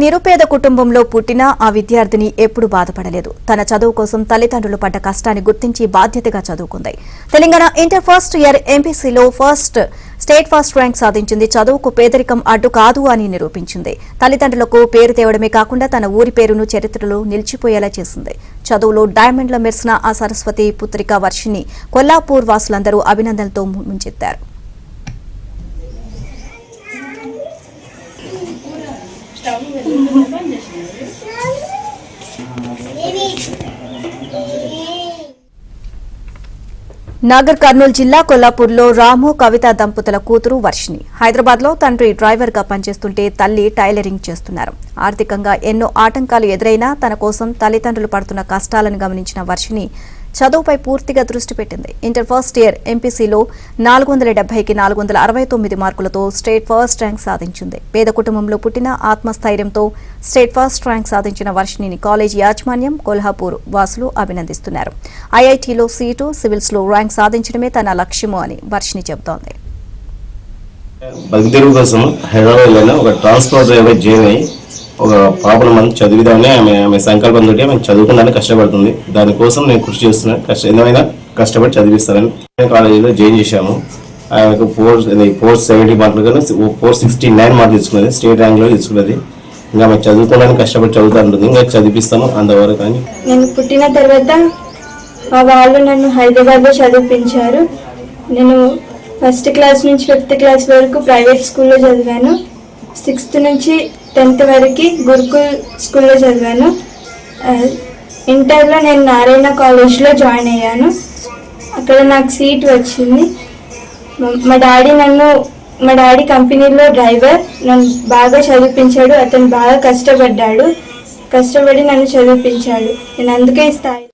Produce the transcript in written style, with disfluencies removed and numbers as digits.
నిరుపేద కుటుంబంలో పుట్టిన ఆ విద్యార్థిని ఎప్పుడు బాధపడలేదు. తన చదువు కోసం తల్లిదండ్రులు పడ్డ కష్టాన్ని గుర్తించి బాధ్యతగా చదువుకుంది. తెలంగాణ ఇంటర్ ఫస్ట్ ఇయర్ ఎంపీసీలో స్టేట్ ఫస్ట్ ర్యాంక్ సాధించింది. చదువుకు పేదరికం అడ్డు కాదు అని నిరూపించింది. తల్లిదండ్రులకు పేరు తేవడమే కాకుండా తన ఊరి పేరును చరిత్రలో నిలిచిపోయేలా చేసింది. చదువులో డైమండ్ల మెరిసిన ఆ సరస్వతి పుత్రిక వర్షిని కొల్లాపూర్ వాసులందరూ అభినందనలతో ముంచెత్తారు. నాగర్ కర్నూలు జిల్లా కొల్లాపూర్లో రాము కవిత దంపతుల కూతురు వర్షిని. హైదరాబాద్లో తండ్రి డ్రైవర్గా పనిచేస్తుంటే తల్లి టైలరింగ్ చేస్తున్నారు. ఆర్థికంగా ఎన్నో ఆటంకాలు ఎదురైనా తన కోసం తల్లిదండ్రులు పడుతున్న కష్టాలను గమనించిన వర్షిని చదువుపై పూర్తిగా దృష్టి పెట్టింది. ఇంటర్ ఫస్ట్ ఇయర్ ఎంపీసీలో 470కి 469 మార్కులతో స్టేట్ ఫస్ట్ ర్యాంక్ సాధించింది. పేద కుటుంబంలో పుట్టిన ఆత్మస్థైర్యంతో స్టేట్ ఫస్ట్ ర్యాంక్ సాధించిన వర్షిని కాలేజీ యాజమాన్యం, కొల్హాపూర్ వాసులు అభినందిస్తున్నారు. ఐఐటీలో సీటు, సివిల్స్లో ర్యాంక్ సాధించడమే తన లక్ష్యము అని వర్షిని చెబుతోంది. ఒక పాపను మనం చదివిదామని ఆమె సంకల్పంతో ఆమె చదువుకుందాన్ని కష్టపడుతుంది. దానికోసం నేను కృషి చేస్తున్నాను. ఏమైనా కష్టపడి చదివిస్తానని కాలేజీలో జాయిన్ చేశాము. ఆమెకు 470 మార్కులు కానీ 469 మార్కులు తీసుకున్నది. స్టేట్ ర్యాంక్లో తీసుకున్నది. ఇంకా ఆమె చదువుకోవడానికి కష్టపడి చదువుతూ ఉంటుంది. ఇంకా చదివిస్తాము అంతవరకు. కానీ నేను పుట్టిన తర్వాత మా వాళ్ళు నన్ను హైదరాబాద్లో చదివించారు. నేను ఫస్ట్ క్లాస్ నుంచి 5th క్లాస్ వరకు ప్రైవేట్ స్కూల్లో చదివాను. 6th నుంచి 10th వరకు గురుకుల్ స్కూల్లో చదివాను. ఇంటర్లో నేను నారాయణ కాలేజ్లో జాయిన్ అయ్యాను. అక్కడ నాకు సీట్ వచ్చింది. మా డాడీ కంపెనీలో డ్రైవర్. నన్ను బాగా చదివించాడు. అతను బాగా కష్టపడి నన్ను చదివించాడు. నేను అందుకే స్థాయి